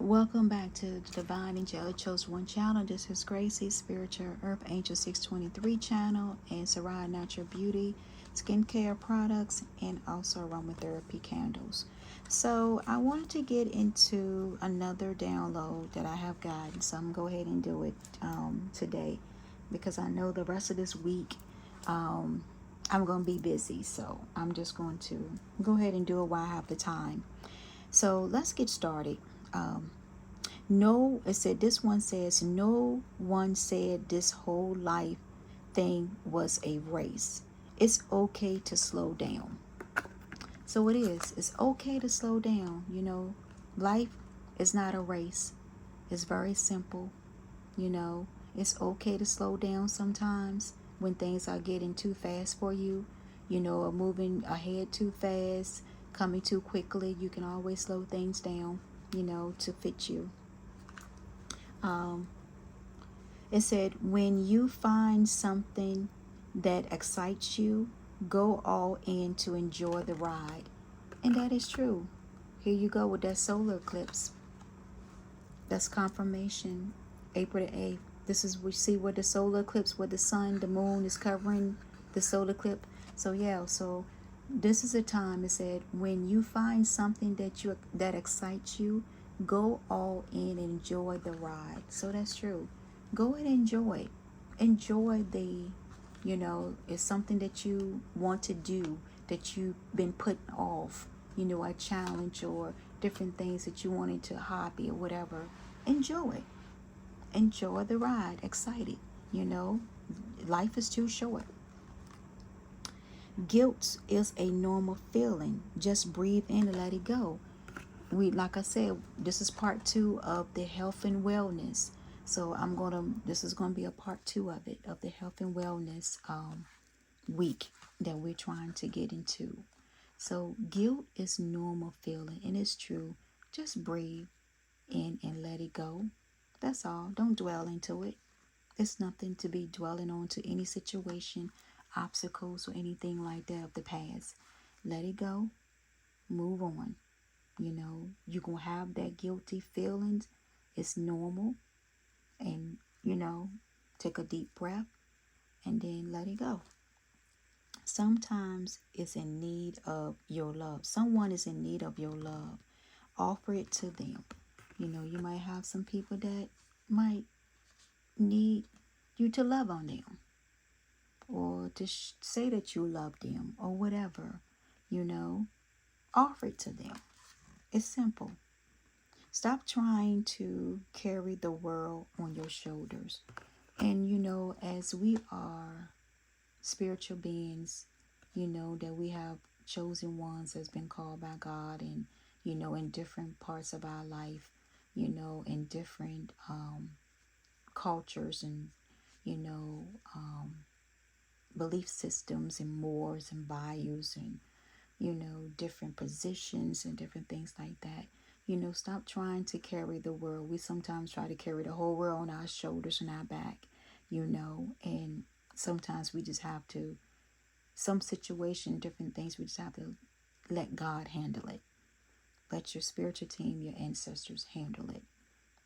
Welcome back to the Divine Angelic Chosen One channel. This is Gracie, Spiritual Earth Angel 623 channel, and Sarai Natural Beauty skincare products, and also aromatherapy candles. So I wanted to get into another download that I have gotten. So I'm going to go ahead and do it today, because I know the rest of this week I'm going to be busy. So I'm just going to go ahead and do it while I have the time. So let's get started. Um, no, it said, this one says, no one said this whole life thing was a race. It's okay to slow down. So it is. It's okay to slow down. Life is not a race. It's very simple. It's okay to slow down sometimes when things are getting too fast for you, or moving ahead too fast, coming too quickly. You can always slow things down, to fit you. Um, It said, when you find something that excites you, go all in to enjoy the ride. And that is true. Here you go with that solar eclipse. That's confirmation. April the 8th. This is, we see where the solar eclipse, where the sun, the moon is covering the solar eclipse. So yeah, so this is a time, it said, when you find something that excites you, go all in and enjoy the ride. So that's true. Go and enjoy it's something that you want to do, that you've been putting off, a challenge or different things that you wanted to hobby or whatever. Enjoy the ride. Excited. you know Life is too short. Guilt is a normal feeling. Just breathe in and let it go. Like I said, this is part 2 of the health and wellness. So this is gonna be a part 2 of it, of the health and wellness week that we're trying to get into. So guilt is normal feeling, and it's true. Just breathe in and let it go. That's all. Don't dwell into it. It's nothing to be dwelling on to any situation, obstacles, or anything like that of the past. Let it go. Move on. You're going to have that guilty feelings. It's normal. And, take a deep breath and then let it go. Sometimes it's in need of your love. Someone is in need of your love. Offer it to them. You might have some people that might need you to love on them, or to say that you love them, or whatever. Offer it to them. It's simple. Stop trying to carry the world on your shoulders. And as we are spiritual beings, that we have chosen ones that's been called by God, and in different parts of our life, in different cultures, and you know belief systems, and mores and values, and different positions and different things like that. Stop trying to carry the world. We sometimes try to carry the whole world on our shoulders and our back, and sometimes we just have to, some situation, different things, we just have to let God handle it. Let your spiritual team, your ancestors handle it,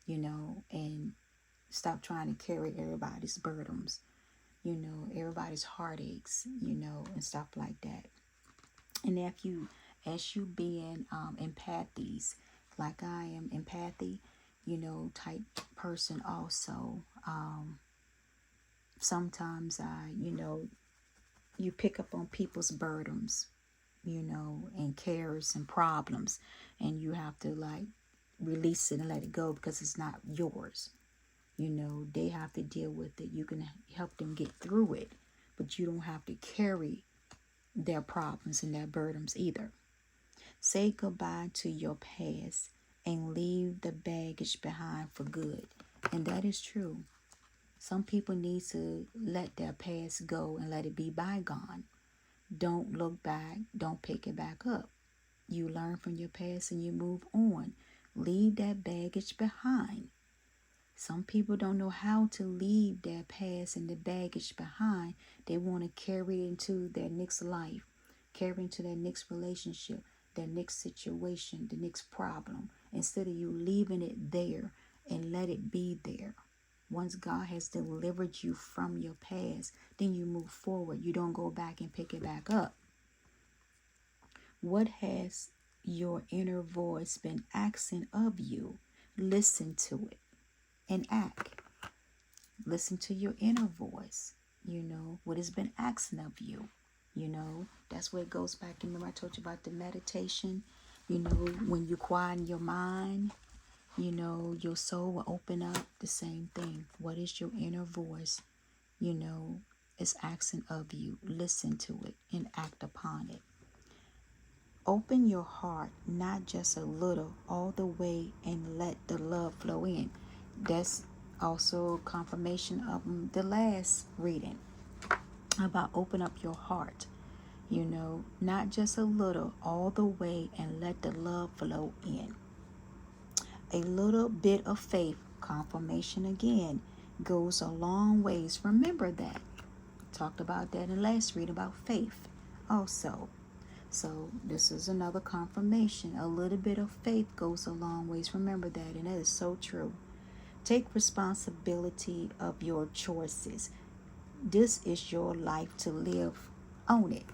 and stop trying to carry everybody's burdens, everybody's heartaches, and stuff like that. And as you being empathies, like I am empathy, type person also, sometimes you pick up on people's burdens, and cares and problems, and you have to like release it and let it go, because it's not yours. They have to deal with it. You can help them get through it, but you don't have to carry their problems and their burdens either. Say goodbye to your past and leave the baggage behind for good. And that is true. Some people need to let their past go and let it be bygone. Don't look back. Don't pick it back up. You learn from your past and you move on. Leave that baggage behind. Some people don't know how to leave their past and the baggage behind. They want to carry it into their next life, carry into their next relationship, their next situation, the next problem, instead of you leaving it there and let it be there. Once God has delivered you from your past, then you move forward. You don't go back and pick it back up. What has your inner voice been asking of you? Listen to it and act. Listen to your inner voice. What has been asking of you. That's where it goes back. Remember I told you about the meditation? When you quieten your mind, your soul will open up. The same thing. What is your inner voice, is asking of you? Listen to it and act upon it. Open your heart, not just a little, all the way, and let the love flow in. That's also confirmation of the last reading about open up your heart. Not just a little, all the way, and let the love flow in. A little bit of faith, confirmation again, goes a long ways. Remember that. Talked about that in the last read about faith also. So this is another confirmation. A little bit of faith goes a long ways. Remember that, and that is so true. Take responsibility of your choices. This is your life to live. Own it.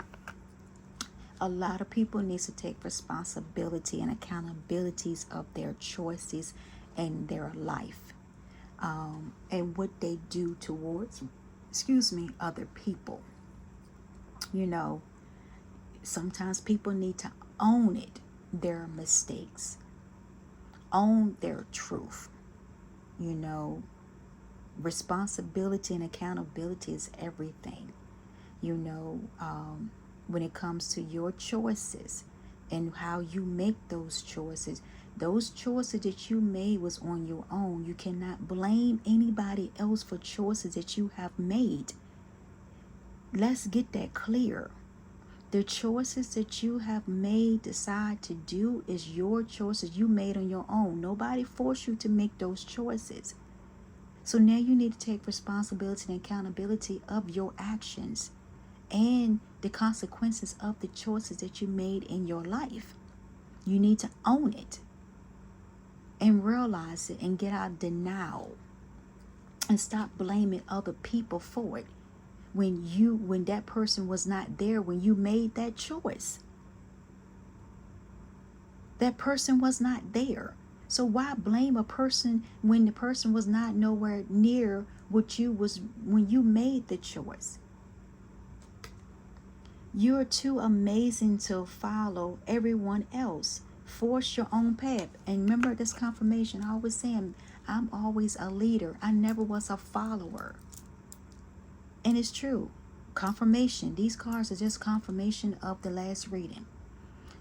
A lot of people need to take responsibility and accountabilities of their choices and their life, and what they do towards, other people. Sometimes people need to own it, their mistakes, own their truth. Responsibility and accountability is everything. When it comes to your choices and how you make those choices that you made was on your own. You cannot blame anybody else for choices that you have made. Let's get that clear. The choices that you have made, decide to do, is your choices you made on your own. Nobody forced you to make those choices. So now you need to take responsibility and accountability of your actions and the consequences of the choices that you made in your life. You need to own it and realize it and get out of denial and stop blaming other people for it. When that person was not there when you made that choice. That person was not there. So why blame a person when the person was not nowhere near what you was when you made the choice? You're too amazing to follow everyone else. Force your own path. And remember this confirmation. I always saying, I'm always a leader. I never was a follower. And it's true. Confirmation. These cards are just confirmation of the last reading.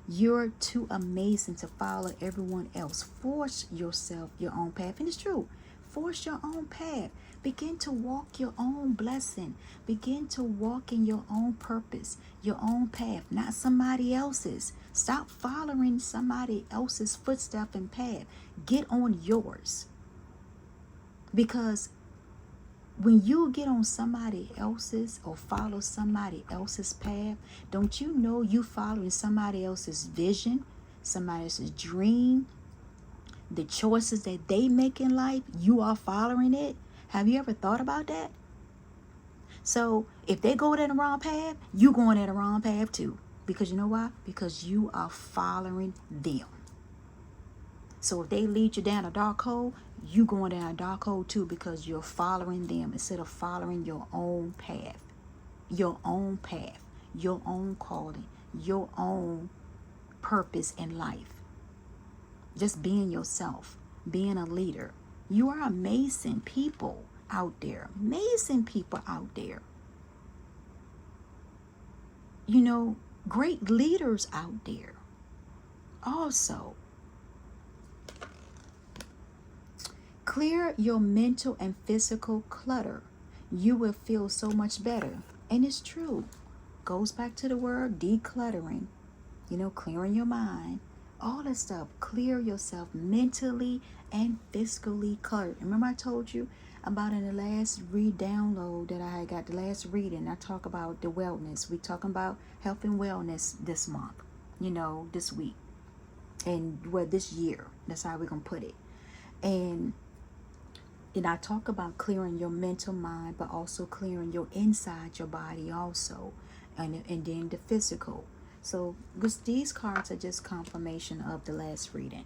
You're too amazing to follow everyone else. Force yourself your own path. And it's true. Force your own path. Begin to walk your own blessing. Begin to walk in your own purpose, your own path, not somebody else's. Stop following somebody else's footstep and path. Get on yours. Because when you get on somebody else's or follow somebody else's path, don't you know you following somebody else's vision, somebody else's dream, the choices that they make in life, you are following it? Have you ever thought about that? So if they go down the wrong path, you going down the wrong path too. Because you know why? Because you are following them. So if they lead you down a dark hole, you going down a dark hole too, because you're following them instead of following your own path, your own calling, your own purpose in life. Just being yourself, being a leader. You are amazing people out there. Amazing people out there. Great leaders out there. Also, clear your mental and physical clutter. You will feel so much better. And it's true. Goes back to the word decluttering. Clearing your mind. All that stuff. Clear yourself mentally and physically cluttered. Remember I told you about in the last re-download that I got, the last reading. I talk about the wellness. We talking about health and wellness this month. This week. And well, this year, that's how we're gonna put it. And I talk about clearing your mental mind, but also clearing your inside your body also, and then the physical. So these cards are just confirmation of the last reading.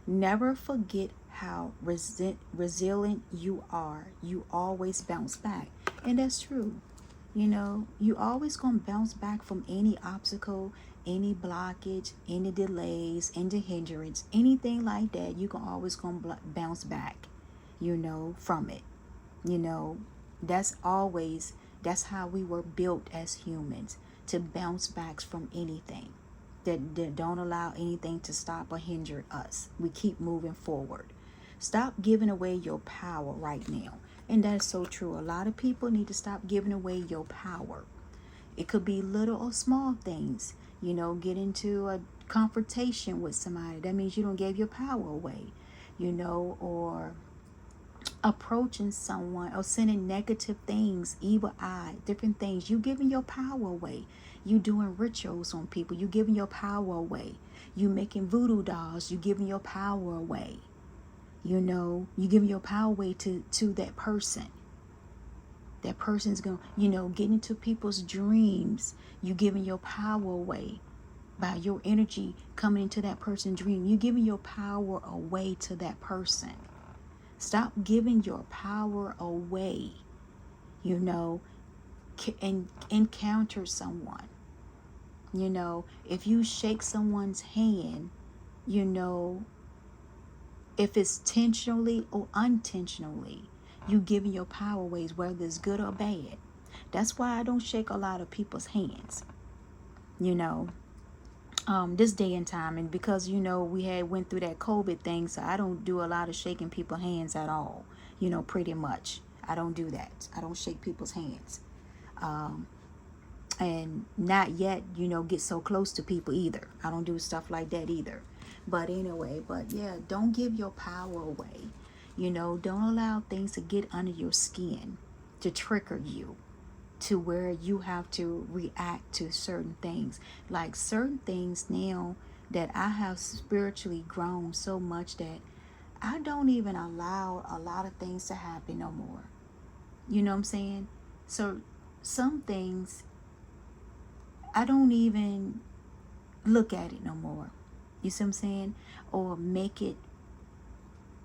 Never forget how resilient you are. You always bounce back, and that's true. You always gonna bounce back from any obstacle, any blockage, any delays, any hindrance, anything like that. You can always gonna bounce back, from it. You know, that's how we were built as humans, to bounce back from anything. That don't allow anything to stop or hinder us. We keep moving forward. Stop giving away your power right now. And that's so true. A lot of people need to stop giving away your power. It could be little or small things. Get into a confrontation with somebody. That means you don't give your power away. Or approaching someone or sending negative things, evil eye, different things. You giving your power away. You doing rituals on people. You giving your power away. You making voodoo dolls. You giving your power away. You giving your power away to that person. That person's going to, get into people's dreams. You giving your power away by your energy coming into that person's dream. You giving your power away to that person. Stop giving your power away, and encounter someone. If you shake someone's hand, if it's intentionally or unintentionally, you giving your power away, whether it's good or bad. That's why I don't shake a lot of people's hands, this day and time. And because, we had went through that COVID thing, so I don't do a lot of shaking people's hands at all, pretty much. I don't do that. I don't shake people's hands. And not yet, get so close to people either. I don't do stuff like that either. But anyway, yeah, don't give your power away. Don't allow things to get under your skin to trigger you, to where you have to react to certain things. Like certain things now that I have spiritually grown so much that I don't even allow a lot of things to happen no more. You know what I'm saying? So some things I don't even look at it no more. You see what I'm saying? Or make it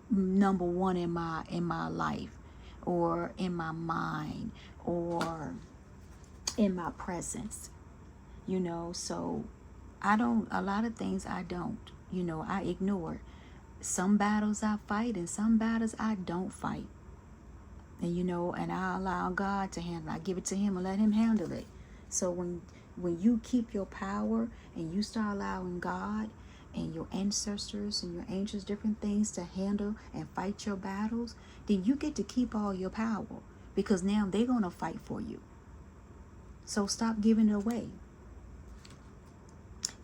number one in my life, or in my mind, or in my presence. So I don't, a lot of things I don't, I ignore. Some battles I fight, and some battles I don't fight. And and I allow God to handle it. I give it to him and let him handle it. So when you keep your power and you start allowing God and your ancestors and your angels, different things, to handle and fight your battles, then you get to keep all your power, because now they're going to fight for you. So stop giving it away.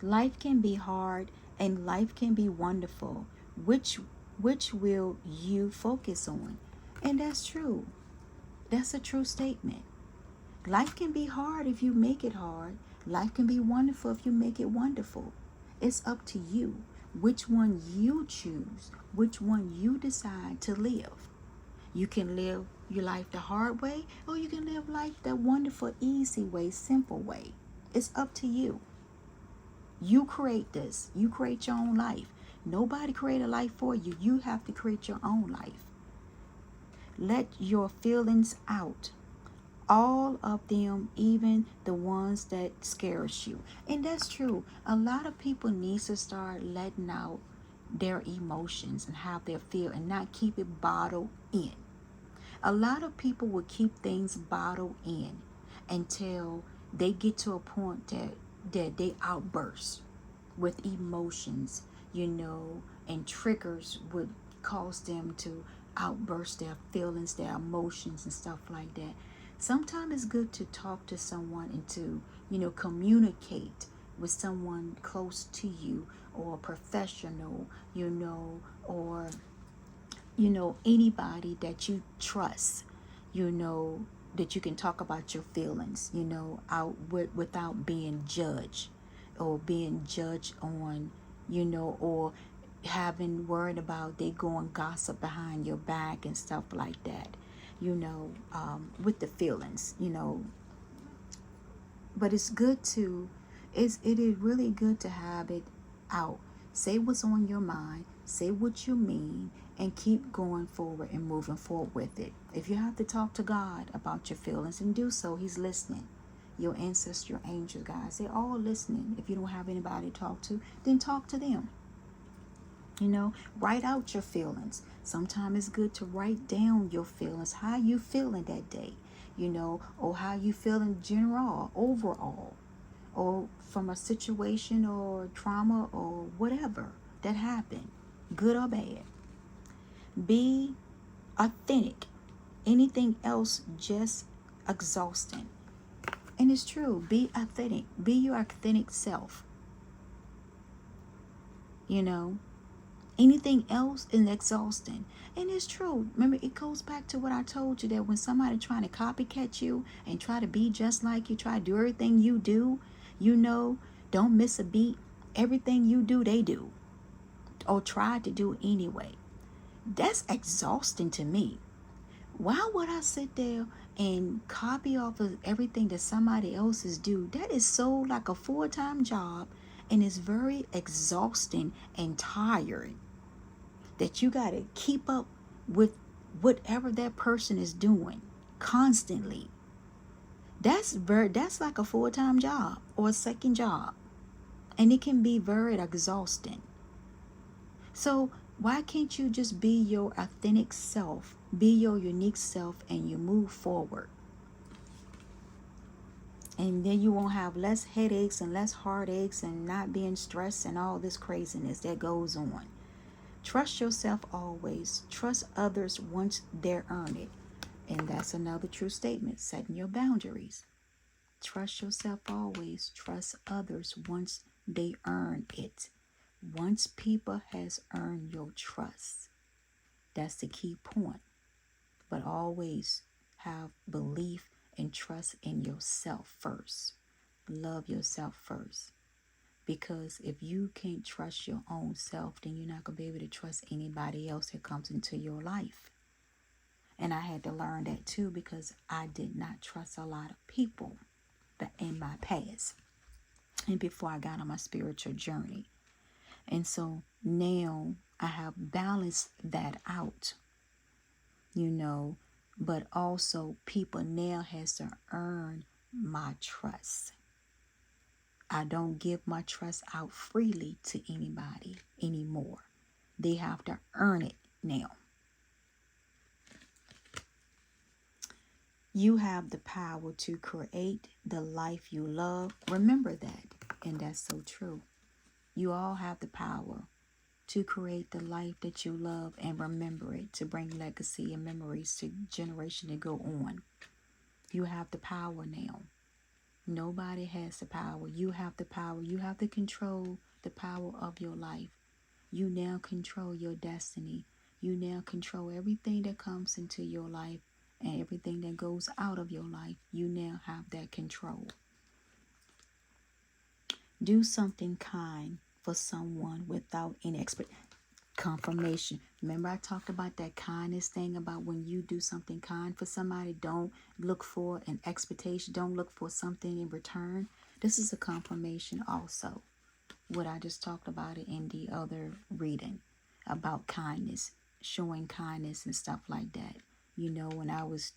Life can be hard and life can be wonderful. Which will you focus on? And that's true. That's a true statement. Life can be hard if you make it hard. Life can be wonderful if you make it wonderful. It's up to you which one you choose, which one you decide to live. You can live your life the hard way, or you can live life the wonderful, easy way, simple way. It's up to you. You create this. You create your own life. Nobody create a life for you. You have to create your own life. Let your feelings out. All of them, even the ones that scares you. And that's true. A lot of people need to start letting out their emotions and how they feel, and not keep it bottled in. A lot of people will keep things bottled in until they get to a point that they outburst with emotions, and triggers would cause them to outburst their feelings, their emotions, and stuff like that. Sometimes it's good to talk to someone and to, communicate with someone close to you, or a professional, or, anybody that you trust, that you can talk about your feelings, without being judged, or being judged on or having worried about they going gossip behind your back and stuff like that, with the feelings, but it's good to, it is really good to have it out. Say what's on your mind, say what you mean, and keep going forward and moving forward with it. If you have to talk to God about your feelings, and do so, he's listening. Your ancestors, your angels, guys, they're all listening. If you don't have anybody to talk to, then talk to them. Write out your feelings. Sometimes it's good to write down your feelings, how you feeling that day, or how you feel in general, overall, or from a situation or trauma or whatever that happened, good or bad. Be authentic. Anything else just exhausting. And it's true. Be authentic. Be your authentic self. Anything else is exhausting. And it's true. Remember, it goes back to what I told you, that when somebody trying to copycat you and try to be just like you, try to do everything you do, don't miss a beat. Everything you do, they do. Or try to do anyway. That's exhausting to me. Why would I sit there and copy off of everything that somebody else is do? That is so like a full-time job, and it's very exhausting and tiring. That you got to keep up with whatever that person is doing constantly. That's like a full-time job or a second job, and it can be very exhausting. So why can't you just be your authentic self, be your unique self, and you move forward? And then you won't have less headaches and less heartaches and not being stressed and all this craziness that goes on. Trust yourself always. Trust others once they earn it. And that's another true statement, setting your boundaries. Trust yourself always. Trust others once they earn it. Once people has earned your trust. That's the key point. But always have belief and trust in yourself first. Love yourself first. Because if you can't trust your own self, then you're not going to be able to trust anybody else that comes into your life. And I had to learn that too, because I did not trust a lot of people in my past and before I got on my spiritual journey. And so now I have balanced that out, but also people now has to earn my trust. I don't give my trust out freely to anybody anymore. They have to earn it now. You have the power to create the life you love. Remember that. And that's so true. You all have the power to create the life that you love, and remember it, to bring legacy and memories to generation to go on. You have the power now. Nobody has the power. You have the power. You have to control the power of your life. You now control your destiny. You now control everything that comes into your life and everything that goes out of your life. You now have that control. Do something kind for someone without any confirmation. Remember I talked about that kindness thing, about when you do something kind for somebody, don't look for an expectation. Don't look for something in return. This is a confirmation also. What I just talked about it in the other reading about kindness, showing kindness and stuff like that. When I was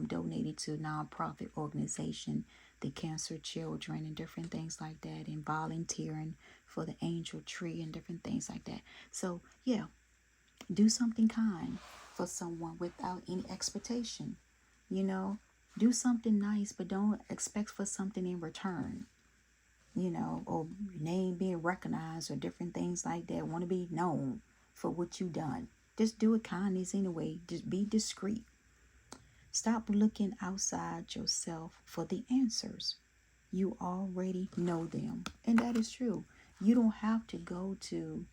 donated to a nonprofit organization, the Cancer Children and different things like that, and volunteering for the Angel Tree and different things like that. So, yeah, do something kind for someone without any expectation. Do something nice, but don't expect for something in return. Or name being recognized or different things like that. Want to be known for what you done. Just do it kindness anyway. Just be discreet. Stop looking outside yourself for the answers. You already know them. And that is true. You don't have to go to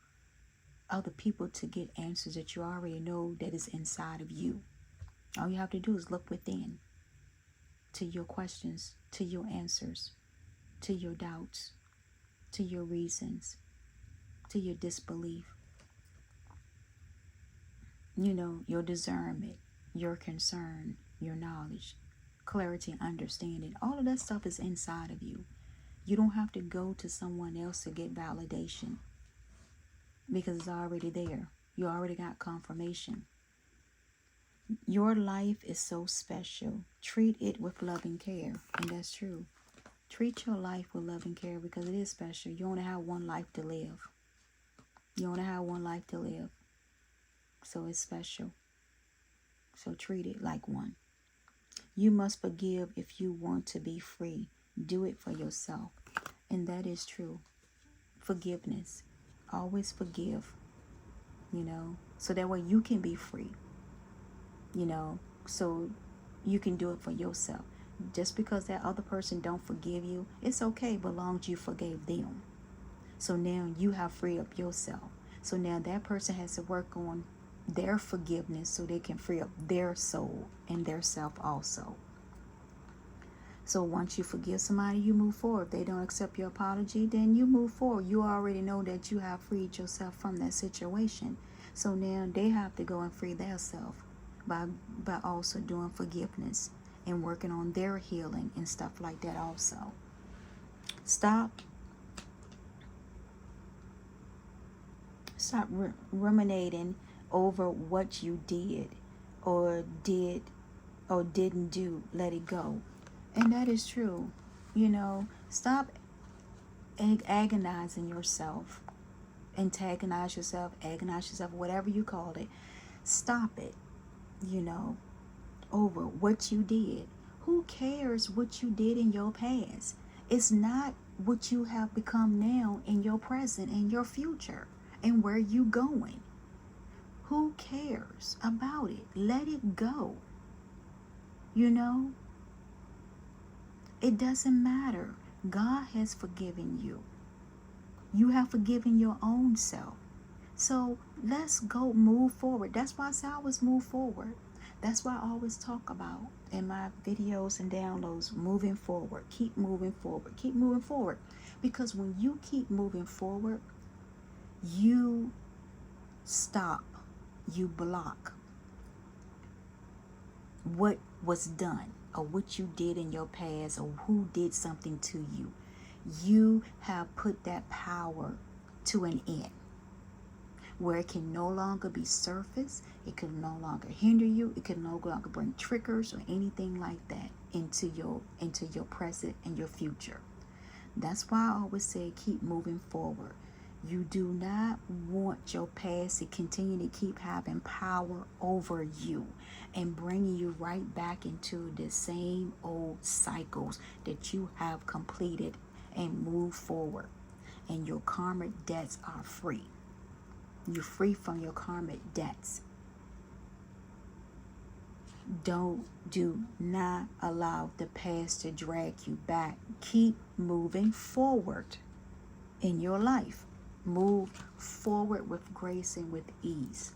other people to get answers that you already know that is inside of you. All you have to do is look within to your questions, to your answers, to your doubts, to your reasons. to your disbelief, you know, your discernment, your concern, your knowledge, clarity, understanding. All of that stuff is inside of you. You don't have to go to someone else to get validation because it's already there. You already got confirmation. Your life is so special. Treat it with love and care. And that's true. Treat your life with love and care because it is special. You only have one life to live. You only have one life to live. So it's special. So treat it like one. You must forgive if you want to be free. Do it for yourself. And that is true. Forgiveness. Always forgive. You know, so that way you can be free. You know, so you can do it for yourself. Just because that other person don't forgive you, it's okay, but long as you forgave them. So now you have freed up yourself. So now that person has to work on their forgiveness so they can free up their soul and their self also. So once you forgive somebody, you move forward. If they don't accept your apology, then you move forward. You already know that you have freed yourself from that situation. So now they have to go and free themselves by also doing forgiveness and working on their healing and stuff like that also. Stop ruminating over what you did or didn't do. Let it go. And that is true. You know, stop agonizing yourself, agonize yourself, whatever you call it. Stop it, you know, over what you did. Who cares what you did in your past? It's not what you have become now in your present and your future and where you going. Who cares about it? Let it go. You know, it doesn't matter. God has forgiven you. You have forgiven your own self. So let's go move forward. That's why I always move forward. That's why I always talk about in my videos and downloads, moving forward. Keep moving forward. Keep moving forward. Because when you keep moving forward, you stop. You block what was done or what you did in your past or who did something to you. You have put that power to an end where it can no longer be surfaced. It can no longer hinder you. It can no longer bring triggers or anything like that into your present and your future. That's why I always say keep moving forward. You do not want your past to continue to keep having power over you and bringing you right back into the same old cycles that you have completed and moved forward. And your karmic debts are free. You're free from your karmic debts. Do not allow the past to drag you back. Keep moving forward in your life. Move forward with grace and with ease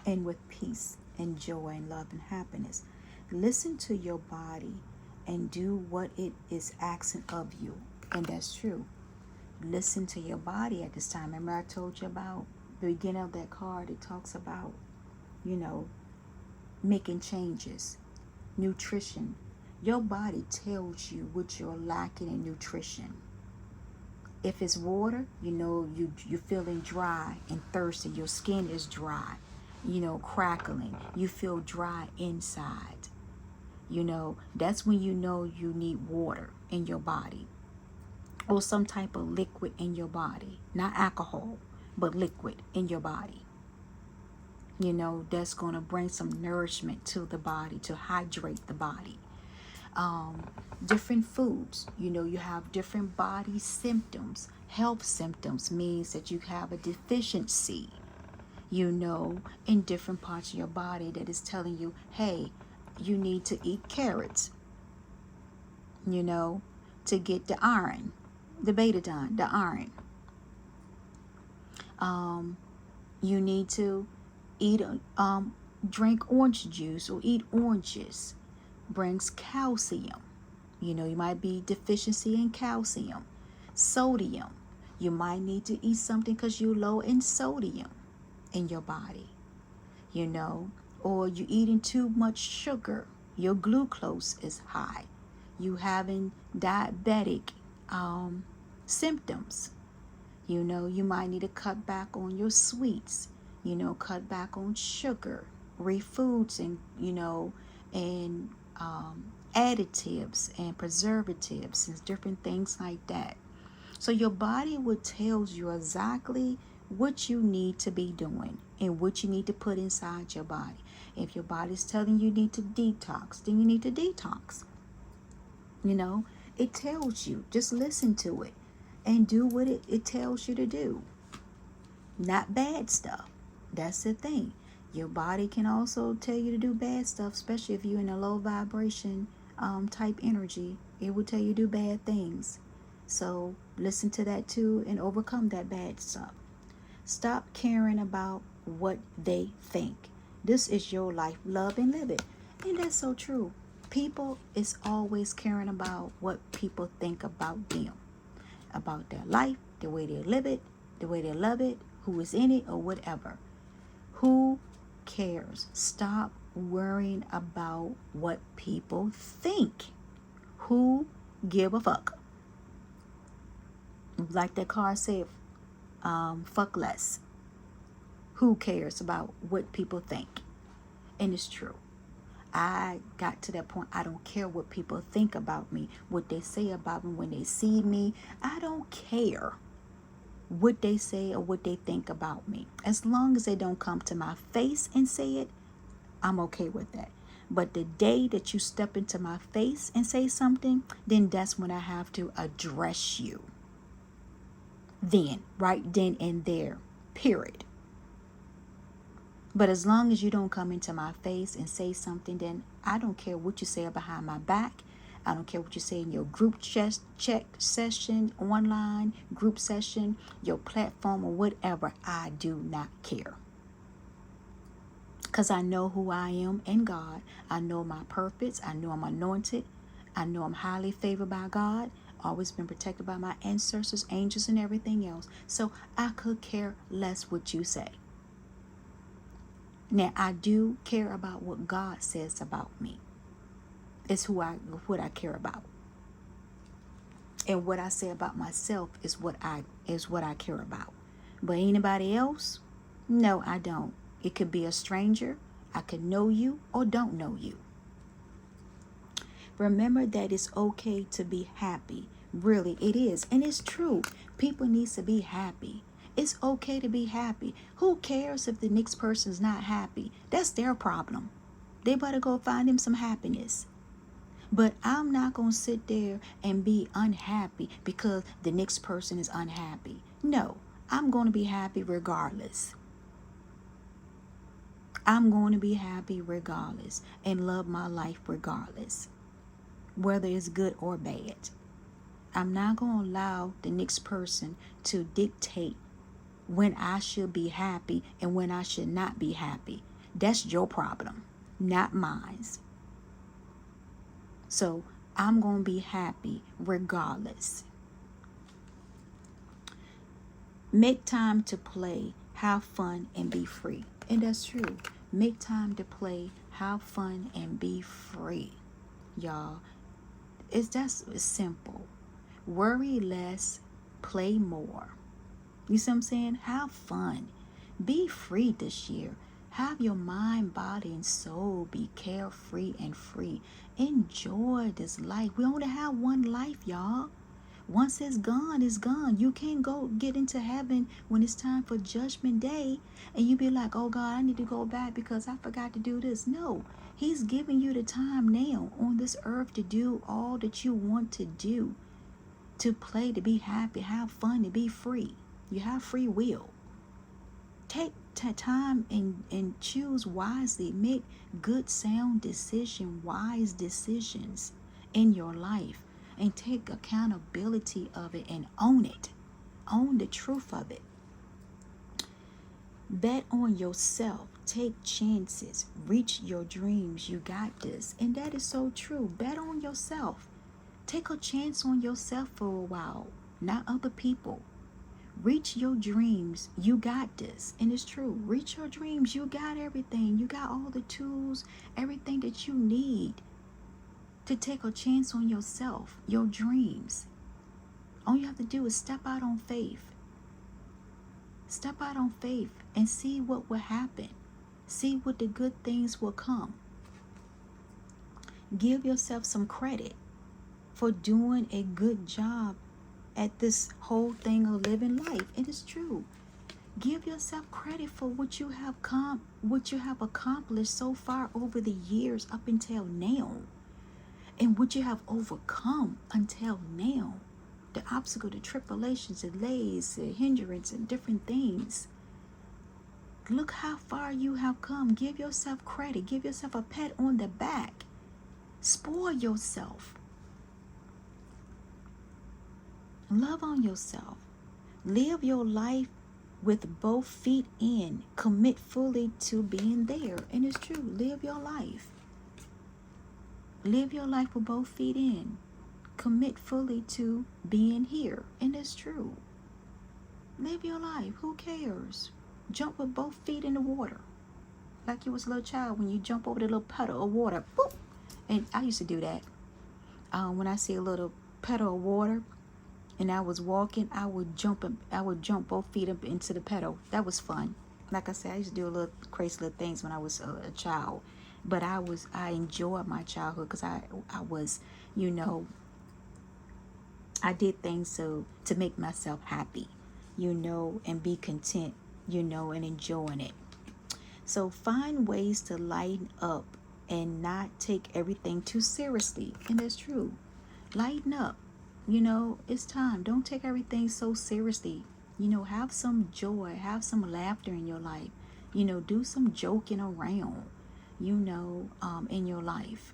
and with peace and joy and love and happiness. Listen to your body and do what it is asking of you. And that's true. Listen to your body at this time. Remember I told you about the beginning of that card. It talks about, you know, making changes. Nutrition. Your body tells you what you're lacking in nutrition. If it's water, you know, you're feeling dry and thirsty. Your skin is dry, you know, crackling. You feel dry inside. You know, that's when you know you need water in your body or some type of liquid in your body. Not alcohol, but liquid in your body. You know, that's going to bring some nourishment to the body, to hydrate the body. Different foods, you know, you have different body symptoms. Health symptoms means that you have a deficiency, you know, in different parts of your body that is telling you, hey, you need to eat carrots, you know, to get the iron, the betadine, the iron. You need to eat, drink orange juice or eat oranges. Brings calcium. You know, you might be deficiency in calcium, sodium. You might need to eat something because you're low in sodium in your body, you know, or you're eating too much sugar. Your glucose is high. You having diabetic symptoms. You know, you might need to cut back on your sweets, you know, cut back on sugar, foods, and, you know, and additives and preservatives and different things like that. So your body will tell you exactly what you need to be doing and what you need to put inside your body. If your body's telling you need to detox, then you need to detox. You know, it tells you. Just listen to it and do what it tells you to do. Not bad stuff. That's the thing. Your body can also tell you to do bad stuff, especially if you're in a low vibration type energy. It will tell you to do bad things. So listen to that too and overcome that bad stuff. Stop caring about what they think. This is your life. Love and live it. And that's so true. People is always caring about what people think about them, about their life, the way they live it, the way they love it, who is in it, or whatever. Who cares? Stop worrying about what people think. Who give a fuck? Like that car said, fuck less. Who cares about what people think? And it's true. I got to that point. I don't care what people think about me, what they say about me when they see me. I don't care what they say or what they think about me. As long as they don't come to my face and say it, I'm okay with that. But the day that you step into my face and say something, then that's when I have to address you. Then, right then and there, period. But as long as you don't come into my face and say something, then I don't care what you say behind my back. I don't care what you say in your group check session, online group session, your platform, or whatever. I do not care. Because I know who I am in God. I know my purpose. I know I'm anointed. I know I'm highly favored by God. Always been protected by my ancestors, angels, and everything else. So I could care less what you say. Now, I do care about what God says about me. It's what I care about. And what I say about myself is what I care about. But anybody else? No, I don't. It could be a stranger. I could know you or don't know you. Remember that it's okay to be happy. Really, it is. And it's true. People need to be happy. It's okay to be happy. Who cares if the next person's not happy? That's their problem. They better go find them some happiness. But I'm not going to sit there and be unhappy because the next person is unhappy. No, I'm going to be happy regardless. I'm going to be happy regardless and love my life regardless, whether it's good or bad. I'm not going to allow the next person to dictate when I should be happy and when I should not be happy. That's your problem, not mine. So I'm going to be happy regardless. Make time to play, have fun, and be free. And that's true. Make time to play, have fun, and be free. Y'all, it's simple. Worry less, play more. You see what I'm saying? Have fun. Be free this year. Have your mind, body, and soul be carefree and free. Enjoy this life. We only have one life, y'all. Once it's gone, it's gone. You can't go get into heaven when it's time for judgment day and you be like, oh God, I need to go back because I forgot to do this. No, he's giving you the time now on this earth to do all that you want to do, to play, to be happy, have fun, to be free. You have free will. Take time and choose wisely. Make good, sound decision, wise decisions in your life. And take accountability of it and own it. Own the truth of it. Bet on yourself. Take chances. Reach your dreams. You got this. And that is so true. Bet on yourself. Take a chance on yourself for a while, not other people. Reach your dreams. You got this. And it's true. Reach your dreams. You got everything. You got all the tools, everything that you need to take a chance on yourself, your dreams. All you have to do is step out on faith. Step out on faith and see what will happen. See what the good things will come. Give yourself some credit for doing a good job at this whole thing of living life. It is true. Give yourself credit for what you have accomplished so far over the years up until now, and what you have overcome until now. The obstacle, the tribulations, the delays, the hindrance, and different things. Look how far you have come. Give yourself credit. Give yourself a pat on the back. Spoil yourself. Love on yourself. Live your life with both feet in. Commit fully to being there. And it's true. Live your life. Live your life with both feet in. Commit fully to being here. And it's true. Live your life. Who cares? Jump with both feet in the water. Like you was a little child when you jump over the little puddle of water. Boop. And I used to do that. When I see a little puddle of water and I was walking, I would jump both feet up into the puddle. That was fun. Like I said, I used to do a little crazy little things when I was a child. But I enjoyed my childhood because I was, I did things to make myself happy, and be content, and enjoying it. So find ways to lighten up and not take everything too seriously. And that's true. Lighten up. It's time. Don't take everything so seriously. Have some joy, have some laughter in your life. Do some joking around, in your life.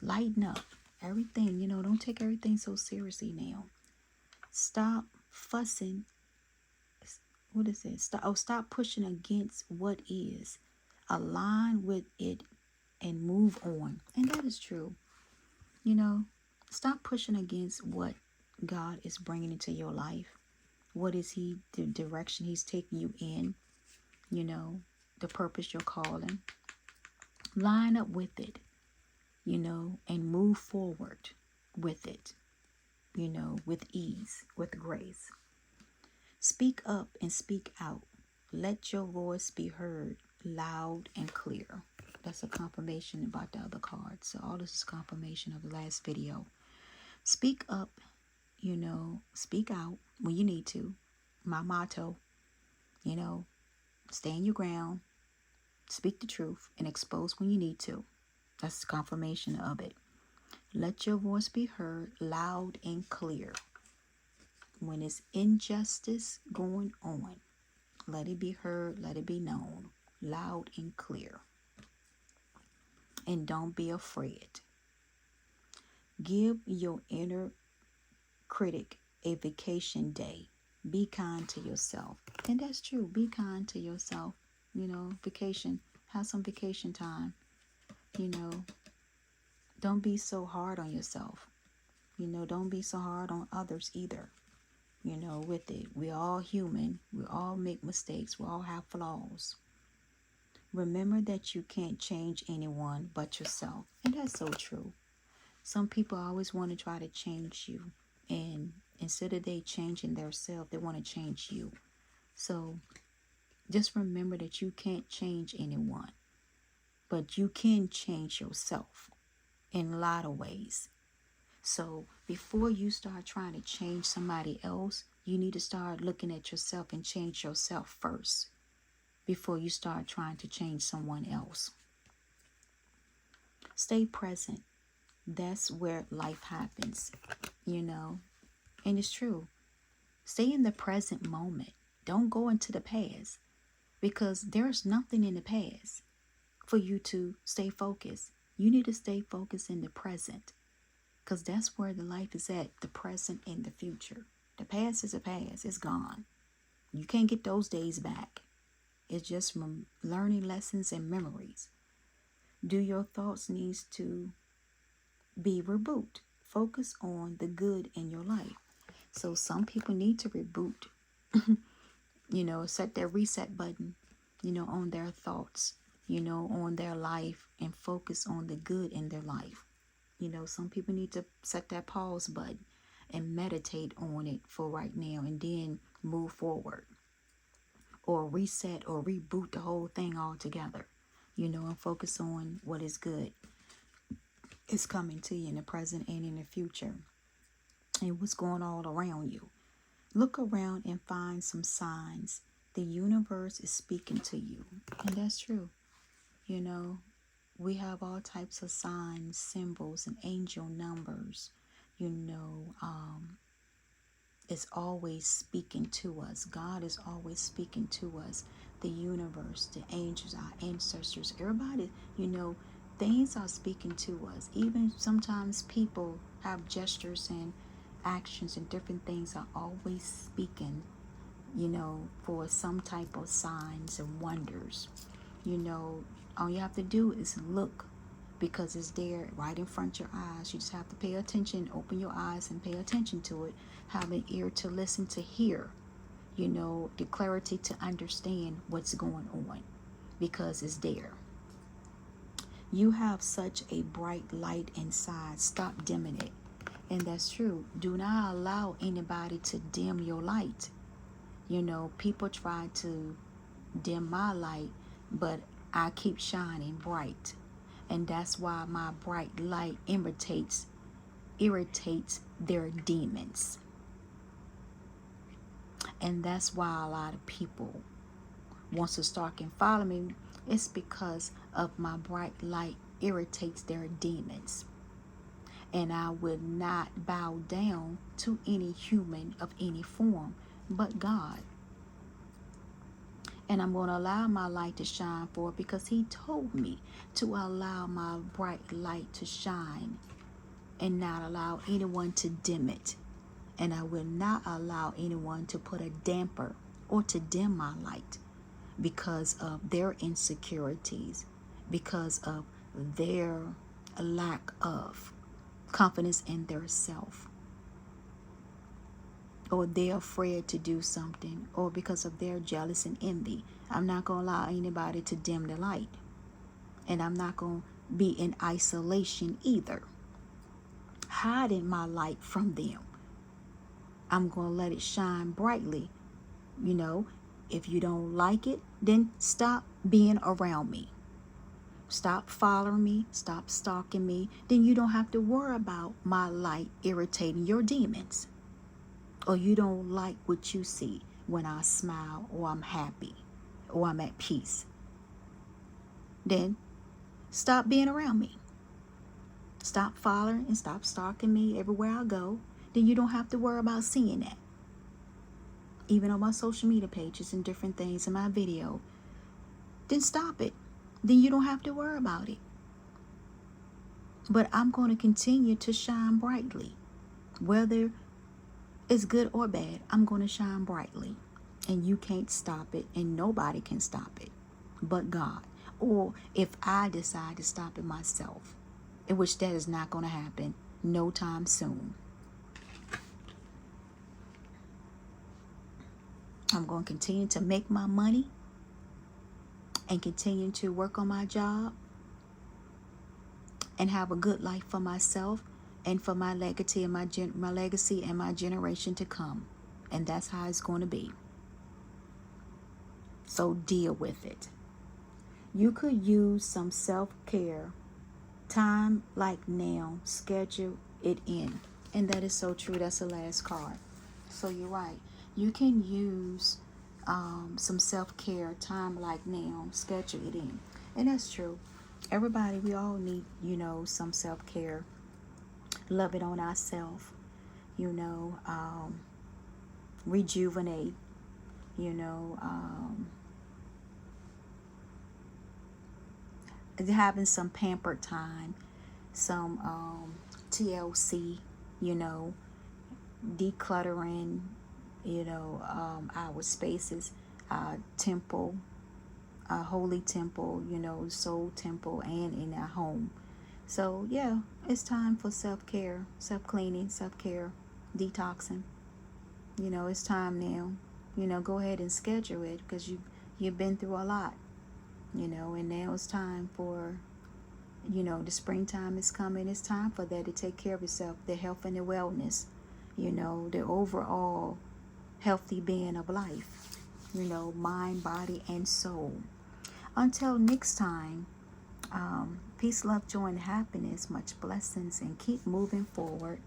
Lighten up. Everything, don't take everything so seriously now. Stop fussing. What is it? Stop pushing against what is. Align with it and move on. And that is true. Stop pushing against what God is bringing into your life. What is the direction he's taking you in, the purpose you're calling. Line up with it, and move forward with it, with ease, with grace. Speak up and speak out. Let your voice be heard loud and clear. That's a confirmation about the other card. So all this is confirmation of the last video. Speak up, speak out when you need to. My motto, stand your ground, speak the truth, and expose when you need to. That's confirmation of it. Let your voice be heard loud and clear. When it's injustice going on, let it be heard, let it be known, loud and clear. And don't be afraid. Give your inner critic a vacation day. Be kind to yourself. And that's true. Be kind to yourself. Vacation. Have some vacation time. Don't be so hard on yourself. Don't be so hard on others either. With it. We're all human. We all make mistakes. We all have flaws. Remember that you can't change anyone but yourself. And that's so true. Some people always want to try to change you. And instead of they changing themselves, they want to change you. So just remember that you can't change anyone. But you can change yourself in a lot of ways. So before you start trying to change somebody else, you need to start looking at yourself and change yourself first before you start trying to change someone else. Stay present. That's where life happens, and it's true. Stay in the present moment. Don't go into the past, because there's nothing in the past for you to stay focused. You need to stay focused in the present, because that's where the life is at, the present and the future. The past is a past. It's gone. You can't get those days back. It's just learning lessons and memories. Do your thoughts needs to be reboot. Focus on the good in your life. So some people need to reboot You know, set their reset button, you know, on their thoughts, you know, on their life, and focus on the good in their life. You know, some people need to set that pause button and meditate on it for right now, and then move forward, or reset or reboot the whole thing altogether, you know, and focus on what is good is coming to you in the present and in the future, and what's going all around you. Look around and find some signs. The universe is speaking to you, and that's true. You know, we have all types of signs, symbols, and angel numbers. You know, is always speaking to us. God is always speaking to us. The universe, the angels, our ancestors, everybody, you know, things are speaking to us. Even sometimes people have gestures and actions, and different things are always speaking, you know, for some type of signs and wonders. You know, all you have to do is look, because it's there right in front of your eyes. You just have to pay attention, open your eyes and pay attention to it. Have an ear to listen, to hear, you know, the clarity to understand what's going on, because it's there. You have such a bright light inside. Stop dimming it. And that's true. Do not allow anybody to dim your light. You know, people try to dim my light, but I keep shining bright. And that's why my bright light irritates their demons. And that's why a lot of people wants to stalk and follow me. It's because of my bright light irritates their demons. And I will not bow down to any human of any form but God. And I'm going to allow my light to shine forth, because he told me to allow my bright light to shine and not allow anyone to dim it. And I will not allow anyone to put a damper or to dim my light because of their insecurities, because of their lack of confidence in their self, or they're afraid to do something, or because of their jealous and envy. I'm not going to allow anybody to dim the light. And I'm not going to be in isolation either, hiding my light from them. I'm going to let it shine brightly. You know, if you don't like it, then stop being around me. Stop following me. Stop stalking me. Then you don't have to worry about my light irritating your demons. Or you don't like what you see when I smile, or I'm happy, or I'm at peace. Then stop being around me. Stop following and stop stalking me everywhere I go. Then you don't have to worry about seeing that. Even on my social media pages and different things in my video. Then stop it. Then you don't have to worry about it. But I'm going to continue to shine brightly. Whether it's good or bad, I'm going to shine brightly. And you can't stop it, and nobody can stop it but God. Or if I decide to stop it myself, in which that is not going to happen no time soon. I'm going to continue to make my money and continue to work on my job and have a good life for myself and for my legacy and my legacy and my generation to come. And that's how it's going to be. So deal with it. You could use some self-care. Time like now. Schedule it in. And that is so true. That's the last card. So you're right. You can use some self-care. Time like now. Schedule it in. And that's true. Everybody, we all need, you know, some self-care. Love it on ourselves. You know, rejuvenate. You know, having some pampered time, some TLC, you know, decluttering, you know, our spaces, our temple, our holy temple, you know, soul temple, and in our home. So yeah, it's time for self-care, self-cleaning, self-care, detoxing. You know, it's time now. you know, go ahead and schedule it, because you've been through a lot, you know, and now it's time for, you know, the springtime is coming. It's time for that to take care of yourself, the health and the wellness, you know, the overall healthy being of life, you know, mind, body, and soul. Until next time, peace, love, joy, and happiness, much blessings, and keep moving forward.